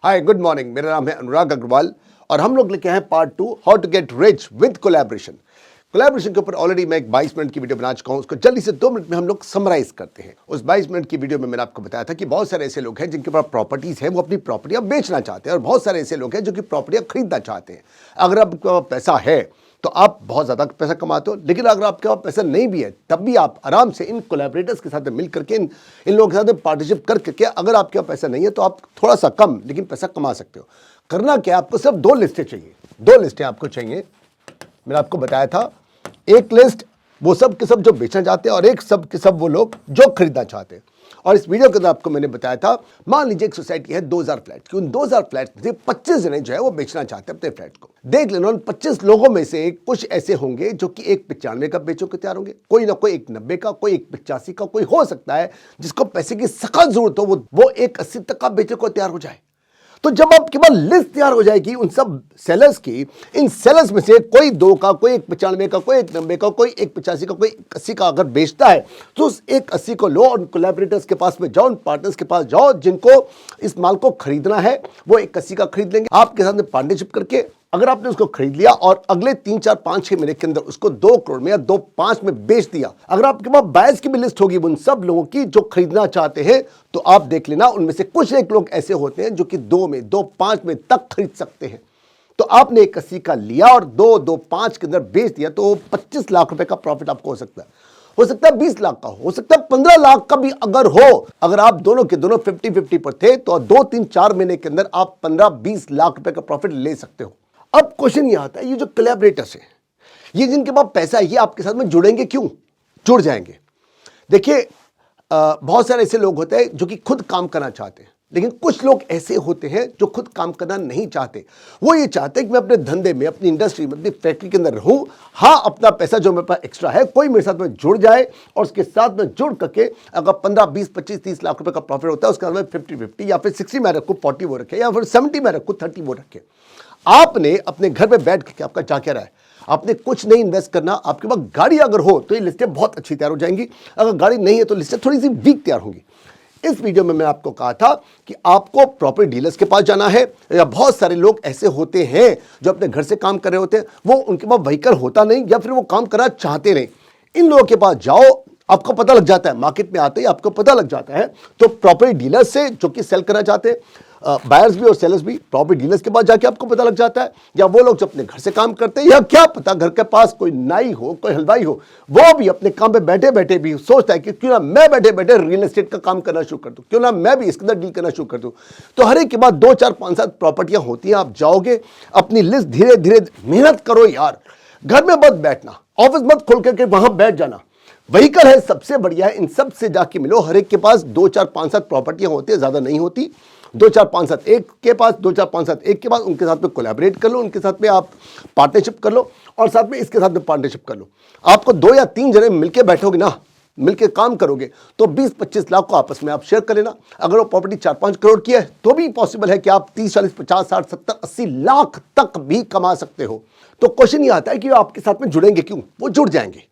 Hi good morning, मेरा नाम है अनुराग अग्रवाल और हम लोग लेके हैं part 2 how to get rich with collaboration. Collaboration के ऊपर ऑलरेडी मैं एक 22 मिनट की वीडियो बना चुका हूं, उसको जल्दी से 2 मिनट में हम लोग समराइज करते हैं। उस 22 मिनट की वीडियो में मैंने आपको बताया था कि बहुत सारे ऐसे लोग हैं जिनके पास प्रॉपर्टीज है, वो अपनी प्रॉपर्टियां बेचना चाहते हैं और बहुत सारे ऐसे लोग हैं जो कि प्रॉपर्टियां खरीदना चाहते हैं। अगर आपके पास पैसा है तो आप बहुत ज़्यादा पैसा कमाते हो, लेकिन अगर आपके पास पैसा नहीं भी है तब भी आप आराम से इन कोलैबोरेटर्स के साथ मिल करके इन लोगों के साथ पार्टनरशिप करके, अगर आपके पास पैसा नहीं है तो आप थोड़ा सा कम लेकिन पैसा कमा सकते हो। करना क्या, आपको सिर्फ 2 लिस्टें चाहिए, 2 लिस्टें आपको चाहिए। मैंने आपको बताया था, एक लिस्ट वो सब के सब जो बेचना चाहते हैं और एक सब के सब वो लोग जो खरीदना चाहते हैं। और इस वीडियो के अंदर आपको मैंने बताया था, मान लीजिए एक सोसाइटी है 2000 फ्लैट की, उन 2000 फ्लैट में से 25 जने जो है वो बेचना चाहते हैं अपने फ्लैट को। देख लेना, उन 25 लोगों में से कुछ ऐसे होंगे जो कि एक 95 का बेचने को तैयार होंगे, कोई ना कोई एक 90 का, कोई एक 85 का, कोई हो सकता है जिसको पैसे की सख्त जरूरत हो वो एक 80 तक का बेचने को तैयार हो जाए। तो जब आपके पास लिस्ट तैयार हो जाएगी उन सब सेलर्स की, इन सेलर्स में से कोई 2 का, कोई एक 95 का, कोई एक 90 का, कोई एक 85 का, कोई 80 का अगर बेचता है तो उस एक 80 को लो, उन कोलैबोरेटर्स के पास में जाओ, उन पार्टनर्स के पास जाओ जिनको इस माल को खरीदना है, वो एक 80 का खरीद लेंगे आपके साथ में पार्टनरशिप करके। अगर आपने उसको खरीद लिया और अगले 3, 4, 5, 6 महीने के अंदर उसको 2 करोड़ में या 2.5 में बेच दिया, अगर आपके पास बायर्स की भी लिस्ट होगी उन सब लोगों की जो खरीदना चाहते हैं, तो आप देख लेना उनमें से कुछ एक लोग ऐसे होते हैं जो कि 2 में, 2.5 में तक खरीद सकते हैं। तो आपने एक 80 का लिया और 2.5 के अंदर बेच दिया तो 25 लाख रुपए का प्रॉफिट आपको हो सकता है। हो सकता है 20 लाख का, हो सकता है 15 लाख का भी अगर हो। अगर आप दोनों के दोनों 50-50 पर थे तो 2, 3, 4 महीने के अंदर आप 15-20 लाख रुपए का प्रॉफिट ले सकते हो। अब क्वेश्चन ये आता है, ये जो कोलैबोरेटर्स हैं, ये जिनके पास पैसा है, ये आपके साथ में जुड़ेंगे क्यों? जुड़ जाएंगे। देखिए, बहुत सारे ऐसे लोग होते हैं जो कि खुद काम करना चाहते हैं, लेकिन कुछ लोग ऐसे होते हैं जो खुद काम करना नहीं चाहते। वो ये चाहते हैं कि मैं अपने धंधे में, अपनी इंडस्ट्री में, अपनी फैक्ट्री के अंदर रहूं, हाँ अपना पैसा जो मेरे पास एक्स्ट्रा है कोई मेरे साथ में जुड़ जाए और उसके साथ में जुड़ करके अगर 15, 20, 25, 30 लाख रुपए का प्रॉफिट होता है उसके साथ में 50-50 या फिर 60 में रखूँ, 40 वो रखे, या फिर 70 में रखूँ, 30 वो रखे। आपने अपने घर पे बैठ के, आपका जा क्या रहा है, आपने कुछ नहीं इन्वेस्ट करना। आपके पास गाड़ी अगर हो तो ये लिस्टें बहुत अच्छी तैयार हो जाएंगी, अगर गाड़ी नहीं है तो लिस्टें थोड़ी सी वीक तैयार होंगी। इस वीडियो में मैं आपको कहा था कि आपको प्रॉपर्टी डीलर्स के पास जाना है, या बहुत सारे लोग ऐसे होते हैं जो अपने घर से काम कर रहे होते हैं, वो उनके पास व्हीकल होता नहीं या फिर वो काम करना चाहते नहीं। इन लोगों के पास जाओ, आपको पता लग जाता है, मार्केट में आते ही आपको पता लग जाता है। तो प्रॉपर्टी डीलर्स से जो कि सेल करना चाहते हैं, बायर्स भी और सेलर्स भी, प्रॉपर्टी डीलर्स के पास जाके आपको पता लग जाता है, या वो लोग जो अपने घर से काम करते हैं, या क्या पता घर के पास कोई नाई हो, कोई हलवाई हो, वो भी अपने काम पे बैठे बैठे भी सोचता है कि क्यों ना मैं बैठे बैठे रियल एस्टेट का काम करना शुरू कर दूं, क्यों ना मैं भी इसके अंदर डील करना शुरू कर दूं। तो हर एक के बाद 2, 4, 5, 7 प्रॉपर्टियां होती हैं। आप जाओगे, अपनी लिस्ट धीरे धीरे, मेहनत करो यार, घर में मत बैठना, ऑफिस मत खोल करके वहां बैठ जाना। व्हीकल है सबसे बढ़िया है, इन सब से जाके मिलो। हर एक के पास 2, 4, 5, 7 प्रॉपर्टियां होती है, ज्यादा नहीं होती। 2, 4, 5, 7 एक के पास, 2, 4, 5, 7 एक के पास, उनके साथ में कोलैबोरेट कर लो, उनके साथ में आप पार्टनरशिप कर लो और साथ में इसके साथ में पार्टनरशिप कर लो। आपको 2 या 3 जने मिलके बैठोगे ना, मिलके काम करोगे तो 20-25 लाख को आपस में आप शेयर कर लेना। अगर वो प्रॉपर्टी 4-5 करोड़ की है तो भी पॉसिबल है कि आप 30, 40, 50, 60, 70, 80 लाख तक भी कमा सकते हो। तो क्वेश्चन ये आता है कि आपके साथ में जुड़ेंगे क्यों? वो जुड़ जाएंगे।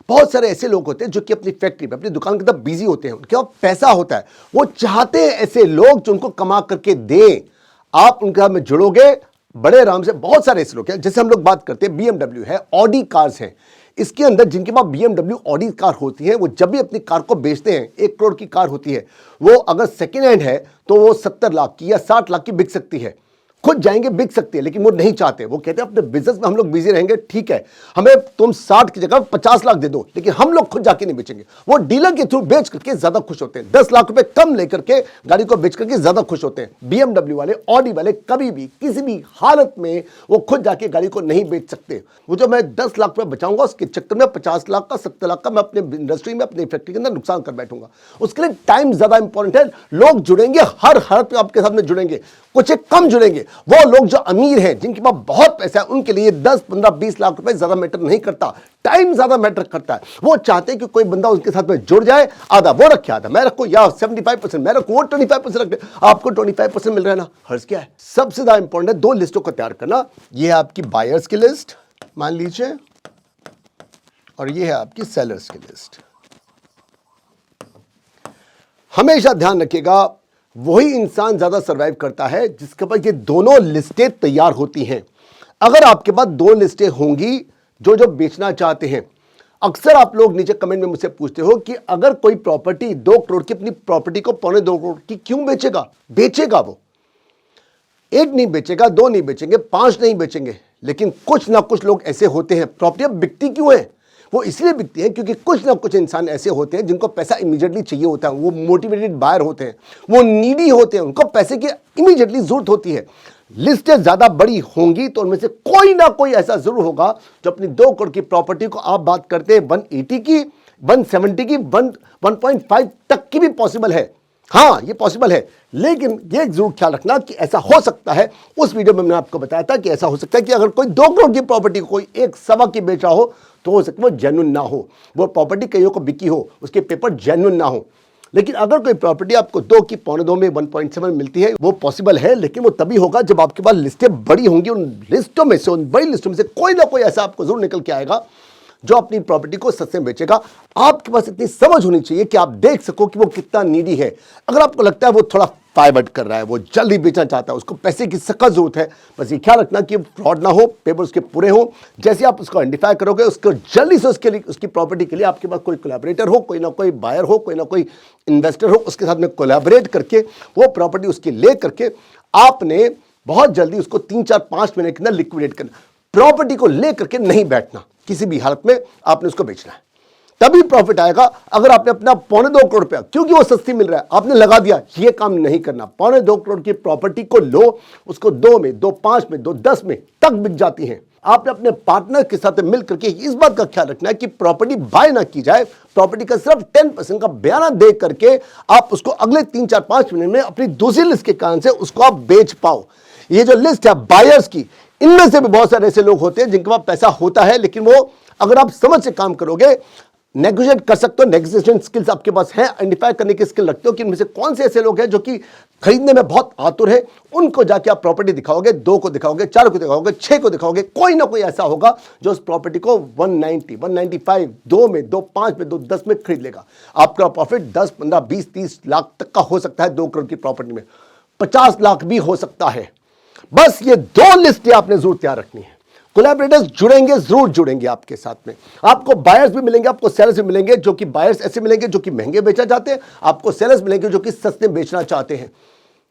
बहुत सारे ऐसे लोग होते हैं जो कि अपनी फैक्ट्री में, अपनी दुकान के अंदर बिजी होते हैं, उनके पास पैसा होता है, वो चाहते हैं ऐसे लोग जो उनको कमा करके दें। आप उनके साथ में जुड़ोगे बड़े आराम से। बहुत सारे ऐसे लोग हैं, जैसे हम लोग बात करते हैं BMW है, ऑडी कार्स हैं, इसके अंदर जिनके पास BMW ऑडी कार होती है, वो जब भी अपनी कार को बेचते हैं, 1 करोड़ की कार होती है, वो अगर सेकेंड हैंड है तो वो 70 लाख की या 60 लाख की बिक सकती है। खुद जाएंगे, बिक सकती है, लेकिन वो नहीं चाहते। वो कहते हैं अपने बिजनेस में हम लोग बिजी रहेंगे, ठीक है, हमें तुम 60 की जगह 50 लाख दे दो, लेकिन हम लोग खुद जाके नहीं बेचेंगे। वो डीलर के थ्रू बेच करके ज्यादा खुश होते हैं, 10 लाख रुपए कम लेकर के गाड़ी को बेच करके ज्यादा खुश होते हैं। BMW वाले, ऑडी वाले कभी भी किसी भी हालत में वो खुद जाके गाड़ी को नहीं बेच सकते। वो जो मैं 10 लाख रुपए बचाऊंगा उसके चक्कर में 50 लाख का, 70 लाख का मैं अपने इंडस्ट्री में, अपनी फैक्ट्री के अंदर नुकसान कर बैठूंगा। उसके लिए टाइम ज्यादा इंपॉर्टेंट है। लोग जुड़ेंगे, हर हालत में आपके साथ में जुड़ेंगे, कुछ एक कम जुड़ेंगे। वो लोग जो अमीर हैं, जिनके पास बहुत पैसा है, उनके लिए 10, 15, 20 लाख रुपए ज्यादा मैटर नहीं करता, टाइम ज्यादा मैटर करता है। वो चाहते हैं कि कोई बंदा उनके साथ में जुड़ जाए, आधा वो रखे, आधा मैं रखूं, या 75% मैं रखूं, वो 25% रख दे, आपको 25% मिल रहा है ना, हर्ज क्या है। सबसे ज्यादा इंपॉर्टेंट है 2 लिस्टों को तैयार करना। ये है आपकी बायर्स की लिस्ट मान लीजिए, और ये है आपकी सेलर्स की लिस्ट। हमेशा ध्यान रखिएगा, वही इंसान ज्यादा सर्वाइव करता है जिसके पास ये दोनों लिस्टें तैयार होती हैं। अगर आपके पास दो लिस्टें होंगी जो जो बेचना चाहते हैं, अक्सर आप लोग नीचे कमेंट में मुझसे पूछते हो कि अगर कोई प्रॉपर्टी 2 करोड़ की अपनी प्रॉपर्टी को 2.25 करोड़ की क्यों बेचेगा? बेचेगा वो, एक नहीं बेचेगा, दो नहीं बेचेंगे, 5 नहीं बेचेंगे, लेकिन कुछ ना कुछ लोग ऐसे होते हैं। प्रॉपर्टी बिकती क्यों है? वो इसलिए बिकती है क्योंकि कुछ ना कुछ इंसान ऐसे होते हैं जिनको पैसा इमीडिएटली चाहिए होता है। वो मोटिवेटेड बायर होते हैं, वो नीडी होते हैं, उनको पैसे की इमीडिएटली जरूरत होती है। लिस्टें ज्यादा बड़ी होंगी तो उनमें से कोई ना कोई ऐसा जरूर होगा जो अपनी 2 करोड़ की प्रॉपर्टी को, आप बात करते हैं 180 की, 170 की, 1.5 तक की भी पॉसिबल है। हाँ, ये पॉसिबल है, लेकिन ये जरूर ख्याल रखना कि ऐसा हो सकता है। उस वीडियो में मैंने आपको बताया था कि ऐसा हो सकता है कि अगर कोई 2 करोड़ की प्रॉपर्टी को कोई 1.25 की बेच रहा हो तो हो सकता है वो जेन्युइन ना हो, वो प्रॉपर्टी कईयों को बिकी हो, उसके पेपर जेन्युइन ना हो। लेकिन अगर कोई प्रॉपर्टी आपको 2 की 2.25 में 1.7 मिलती है, वो पॉसिबल है, लेकिन वो तभी होगा जब आपके पास लिस्टें बड़ी होंगी। उन लिस्टों में से, उन बड़ी लिस्टों में से कोई ना कोई ऐसा आपको जरूर निकल के आएगा जो अपनी प्रॉपर्टी को सस्ते में बेचेगा। आपके पास इतनी समझ होनी चाहिए कि आप देख सको कि वो कितना नीडी है। अगर आपको लगता है वो थोड़ा फाइवर्ड कर रहा है, वो जल्दी बेचना चाहता है, उसको पैसे की सख्त जरूरत है, बस ये ख्याल रखना कि फ्रॉड ना हो, पेपर उसके पूरे हो। जैसे आप उसको आइडेंटिफाई करोगे, उसको जल्दी से उसके लिए, उसकी प्रॉपर्टी के लिए आपके पास कोई कोलैबोरेटर हो, कोई ना कोई बायर हो, कोई ना कोई इन्वेस्टर हो, उसके साथ में कोलैबोरेट करके वो प्रॉपर्टी उसकी ले करके आपने बहुत जल्दी उसको 3-4-5 महीने के अंदर लिक्विडेट करना। प्रॉपर्टी को ले करके नहीं बैठना, किसी भी हालत में आपने उसको बेचना है, तभी प्रॉफिट आएगा। अगर आपने अपना 2.25 करोड़ रुपया, क्योंकि वो सस्ती मिल रहा है, आपने लगा दिया, ये काम नहीं करना। 2.25 करोड़ की प्रॉपर्टी को लो, उसको 2 में, 2.5 में, 2.10 में तक बिक जाती है। आपने अपने पार्टनर के साथ मिल करके इस बात का ख्याल रखना है कि प्रॉपर्टी बाय ना की जाए, प्रॉपर्टी का सिर्फ 10% का बयाना दे करके आप उसको अगले 3-4-5 महीने में अपनी दूसरी लिस्ट के कारण से उसको आप बेच पाओ। ये जो लिस्ट है बायर्स की, इनमें से भी बहुत सारे ऐसे लोग होते हैं जिनके पास पैसा होता है, लेकिन वो, अगर आप समझ से काम करोगे, नेगोशिएट कर सकते हो, नेगोशिएशन स्किल्स आपके पास है, आइडेंटिफाई करने की स्किल रखते हो कि इनमें से कौन से ऐसे लोग हैं जो कि खरीदने में बहुत आतुर है, उनको जाके आप प्रॉपर्टी दिखाओगे, 2 को दिखाओगे, 4 को दिखाओगे, 6 को दिखाओगे, कोई ना कोई ऐसा होगा जो उस प्रॉपर्टी को 190, 195, 2 में, 2.5 में, 2.10 में खरीद लेगा। आपका प्रॉफिट 10, 15, 20, 30 लाख तक का हो सकता है 2 करोड़ की प्रॉपर्टी में, 50 लाख भी हो सकता है। बस ये 2 लिस्टें आपने जरूर तैयार रखनी है। कोलैबोरेटर्स जुड़ेंगे, जरूर जुड़ेंगे आपके साथ में। आपको बायर्स भी मिलेंगे, आपको सेलर्स भी मिलेंगे, जो कि बायर्स ऐसे मिलेंगे जो कि महंगे बेचना चाहते हैं, आपको सेलर्स मिलेंगे जो कि सस्ते बेचना चाहते हैं।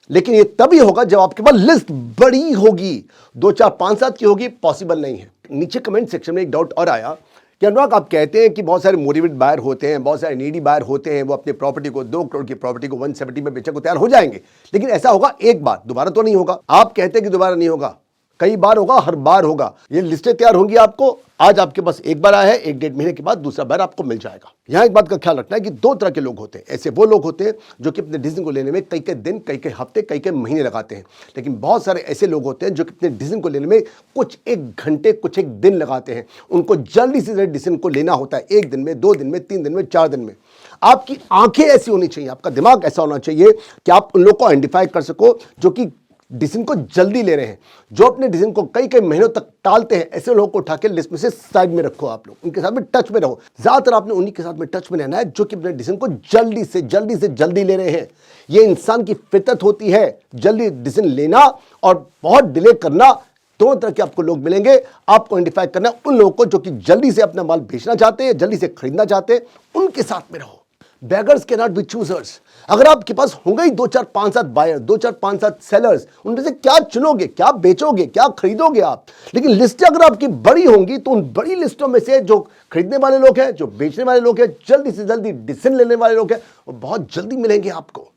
लेकिन ये तभी होगा जब आपके पास लिस्ट बड़ी होगी, 2, 4, 5, 7 की होगी, पॉसिबल नहीं है। नीचे कमेंट सेक्शन में एक डाउट और आया कि अनुराग, आप कहते हैं कि बहुत सारे मोटिवेटेड बायर होते हैं, बहुत सारे नीडी बायर होते हैं, वो अपनी प्रॉपर्टी को, 2 करोड़ की प्रॉपर्टी को 170 में बेचने को तैयार हो जाएंगे, लेकिन ऐसा होगा एक बार, दोबारा तो नहीं होगा। आप कहते हैं कि दोबारा नहीं होगा, कई बार होगा, हर बार होगा। ये लिस्टें तैयार होंगी आपको, आज आपके पास एक बार आया है, 1-1.5 महीने के बाद दूसरा बार आपको मिल जाएगा। यहां एक बात का ख्याल रखना है कि 2 तरह के लोग होते हैं। ऐसे वो लोग होते हैं जो कि अपने डिसीजन को लेने में कई दिन, कई हफ्ते, कई महीने लगाते हैं, लेकिन बहुत सारे ऐसे लोग होते हैं जो कि अपने डिसीजन को लेने में कुछ 1 घंटे, कुछ 1 दिन लगाते हैं। उनको जल्दी से जल्दी डिसीजन को लेना होता है, 1 दिन में, 2 दिन में, 3 दिन में, 4 दिन में। आपकी आंखें ऐसी होनी चाहिए, आपका दिमाग ऐसा होना चाहिए कि आप उन लोग को आइडेंटिफाई कर सको जो कि डिसीजन को जल्दी ले रहे हैं, जो अपने डिसीजन को कई महीनों तक टालते हैं। ऐसे लोगों को उठा के लिस्ट में से साइड में रखो, आप लोग उनके साथ में टच में रहो। ज्यादातर आपने उन्हीं के साथ में टच में रहना है जो कि अपने डिसीजन को जल्दी से जल्दी ले रहे हैं। ये इंसान की फितरत होती है, जल्दी डिसीजन लेना और बहुत डिले करना। 2 तरह के आपको लोग मिलेंगे, आपको आइडेंटिफाई करना है उन लोगों को जो कि जल्दी से अपना माल बेचना चाहते हैं, जल्दी से खरीदना चाहते हैं, उनके साथ में रहो। Beggars can not be choosers. अगर आपके पास होंगे ही 2, 4, 5, 7 बायर, 2, 4, 5, 7 सेलर्स, उनमें से क्या चुनोगे, क्या बेचोगे, क्या खरीदोगे आप? लेकिन लिस्टें अगर आपकी बड़ी होंगी तो उन बड़ी लिस्टों में से जो खरीदने वाले लोग हैं, जो बेचने वाले लोग हैं, जल्दी से जल्दी डिसीजन लेने वाले लोग हैं, वो बहुत जल्दी मिलेंगे आपको।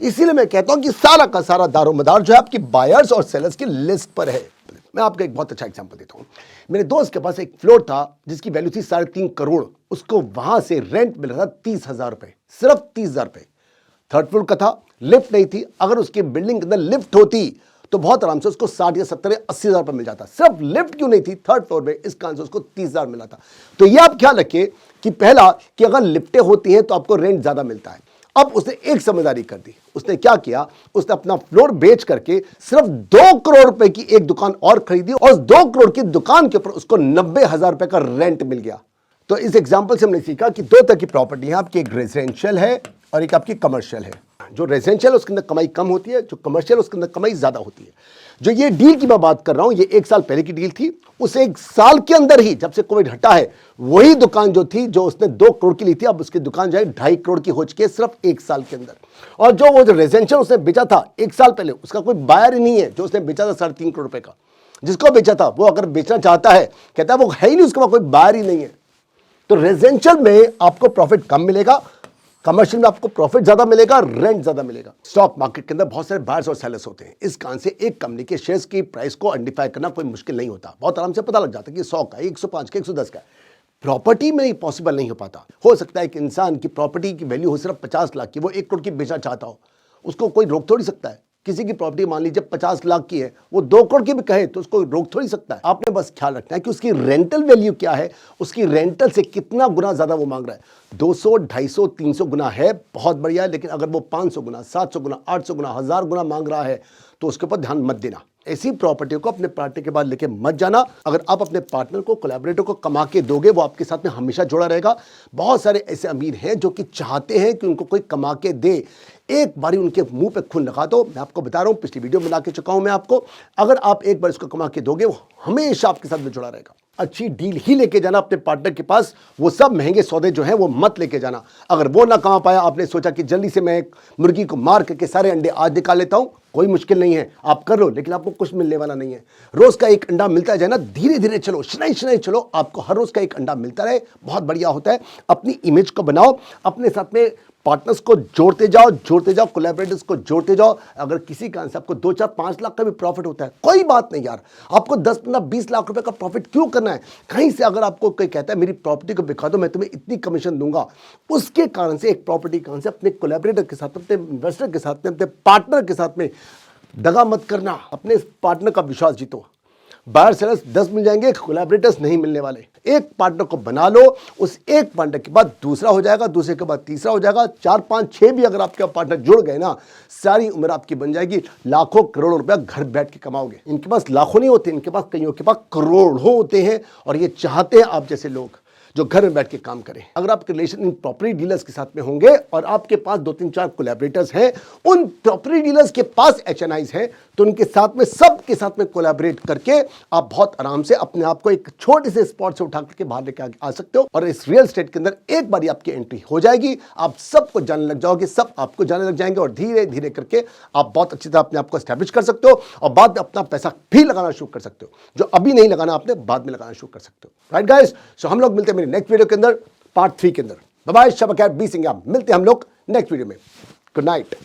इसीलिए मैं कहता हूं कि सारा का सारा दारोमदार जो है आपकी बायर्स और सेलर्स की लिस्ट पर है। मैं आपको एक बहुत अच्छा एग्जांपल देता हूं। मेरे दोस्त के पास एक फ्लोर था जिसकी वैल्यू थी 3.5 करोड़। उसको वहां से रेंट मिल रहा था 30,000 रुपए, सिर्फ 30,000 रुपए। 3rd फ्लोर का था, लिफ्ट नहीं थी। अगर उसकी बिल्डिंग के अंदर लिफ्ट होती तो बहुत आराम से उसको 60 या 70 या 80,000 रुपए मिल जाता। सिर्फ लिफ्ट क्यों नहीं थी 3rd फ्लोर में, इस कारण से उसको 30,000 मिला था। तो यह आप ख्याल रखिए कि पहला कि अगर लिफ्टें होती हैं तो आपको रेंट ज्यादा मिलता है। अब उसने एक समझदारी कर दी। उसने क्या किया, उसने अपना फ्लोर बेच करके सिर्फ 2 करोड़ रुपए की एक दुकान और खरीदी और उस 2 करोड़ की दुकान के ऊपर उसको 90,000 रुपए का रेंट मिल गया। तो इस एग्जांपल से हमने सीखा कि 2 तरह की प्रॉपर्टी है आपकी, एक रेजिडेंशियल है, और एक आपकी कमर्शियल है। जो रेजिडेंशियल उसके अंदर कमाई कम होती है, जो कमर्शियल उसके अंदर कमाई ज्यादा होती है। जो ये डील की मैं बात कर रहा हूं, ये 1 साल पहले की डील थी। उस 1 साल के अंदर ही जब से कोविड हटा है, वही दुकान जो थी, जो उसने 2 करोड़ की ली थी, अब उसकी दुकान जो है 2.5 करोड़ की हो चुकी है सिर्फ 1 साल के अंदर। और जो वो रेजिडेंशियल उसने बेचा था 1 साल पहले, उसका कोई बायर ही नहीं है। जो उसने बेचा था 3.5 करोड़ रुपए का, जिसको बेचा था वो अगर बेचना चाहता है, कहता है वो है ही नहीं, उसके पास कोई बायर ही नहीं है। तो रेजिडेंशियल में आपको प्रॉफिट कम मिलेगा, कमर्शियल में आपको प्रॉफिट ज्यादा मिलेगा, रेंट ज्यादा मिलेगा। स्टॉक मार्केट के अंदर बहुत सारे बायर्स और सेलर्स होते हैं। इस कारण से एक कंपनी के शेयर्स की प्राइस को आइडेंटिफाई करना कोई मुश्किल नहीं होता। बहुत आराम से पता लग जाता है कि 100 का, 105 का, 110 का। प्रॉपर्टी में पॉसिबल नहीं हो पाता। हो सकता है कि इंसान की प्रॉपर्टी की वैल्यू हो सिर्फ 50 लाख की, वो 1 करोड़ की बेचना चाहता हो, उसको कोई रोक थोड़ी सकता है। किसी की प्रॉपर्टी मान लीजिए 50 लाख की है, वो 2 करोड़ की भी कहे तो उसको रोक थोड़ी सकता है। आपने बस ख्याल रखना है कि उसकी रेंटल वैल्यू क्या है, उसकी रेंटल से कितना गुना ज्यादा वो मांग रहा है। 200, 250, 300 गुना है, बहुत बढ़िया है। लेकिन अगर वो 500 गुना, 700 गुना, 800 गुना, 1000 गुना मांग रहा है, तो उसके ऊपर ध्यान मत देना। ऐसी प्रॉपर्टी को अपने पार्टनर के बाद लेके मत जाना। अगर आप अपने पार्टनर को, कोलैबोरेटर को कमा के दोगे, वो आपके साथ में हमेशा जुड़ा रहेगा। बहुत सारे ऐसे अमीर हैं जो कि चाहते हैं कि उनको कोई कमा के दे। एक बारी उनके मुंह पे खून लगा दो। मैं आपको बता रहा हूं, पिछली वीडियो में ला के चुका हूं मैं आपको। अगर आप एक बार इसको कमा के दोगे, वो हमेशा आपके साथ में जुड़ा रहेगा। अच्छी डील ही लेके जाना अपने पार्टनर के पास। वो सब महंगे सौदे जो हैं वो मत लेके जाना। अगर वो ना कमा पाया, आपने सोचा कि जल्दी से मैं एक मुर्गी को मार करके सारे अंडे आज निकाल लेता हूं, कोई मुश्किल नहीं है, आप कर लो। लेकिन आपको कुछ मिलने वाला नहीं है। रोज का एक अंडा मिलता जाए ना, धीरे धीरे चलो, शनई शनई चलो, आपको हर रोज का एक अंडा मिलता रहे, बहुत बढ़िया होता है। अपनी इमेज को बनाओ, अपने साथ में पार्टनर्स को जोड़ते जाओ, कोलैबोरेटर्स को जोड़ते जाओ। अगर किसी कारण से आपको 2, 4, 5 लाख का भी प्रॉफिट होता है, कोई बात नहीं यार। आपको 10, 15, 20 लाख रुपए का प्रॉफिट क्यों करना है? कहीं से अगर आपको कोई कहता है मेरी प्रॉपर्टी को बिका दो, मैं तुम्हें इतनी कमीशन दूंगा, उसके कारण से एक प्रॉपर्टी कारण से अपने कोलैबोरेटर के साथ, अपने इन्वेस्टर के साथ में, अपने पार्टनर के साथ में दगा मत करना। अपने पार्टनर का विश्वास जीतो। बायर सेलर्स 10 मिल जाएंगे, कोलैबोरेटर्स नहीं मिलने वाले। एक पार्टनर को बना लो, उस एक पार्टनर के बाद दूसरा हो जाएगा, दूसरे के बाद तीसरा हो जाएगा, 4, 5, 6 भी अगर आपके पार्टनर जुड़ गए ना, सारी उम्र आपकी बन जाएगी। लाखों करोड़ों रुपया घर बैठ के कमाओगे। इनके पास लाखों नहीं होते, इनके पास कईयों के पास करोड़ों होते हैं। और ये चाहते हैं आप जैसे लोग जो घर में बैठ के काम करें। अगर आपके रिलेशन इन प्रॉपर्टी डीलर्स के साथ में होंगे और आपके पास 2, 3, 4 कोलैबोरेटर्स हैं, उन प्रॉपर्टी डीलर्स के पास HNIs हैं, तो उनके साथ में, सबके साथ में कोलैबोरेट करके आप बहुत आराम से अपने आप को एक छोटे से स्पॉट से उठा करके बाहर लेके आ सकते हो। और इस रियल एस्टेट के अंदर एक बार आपकी एंट्री हो जाएगी, आप सबको जानने लग जाओगे, सब आपको जानने लग जाएंगे। और धीरे धीरे करके आप बहुत अच्छी तरह अपने आप को एस्टैब्लिश कर सकते हो और बाद में अपना पैसा भी लगाना शुरू कर सकते हो। जो अभी नहीं लगाना, आपने बाद में लगाना शुरू कर सकते हो। राइट गाइस, सो हम लोग मिलते हैं मेरे नेक्स्ट वीडियो के अंदर, पार्ट 3 के अंदर। बाय बाय, शब खैर, बी सिंह। मिलते हैं हम लोग नेक्स्ट वीडियो में। Good night.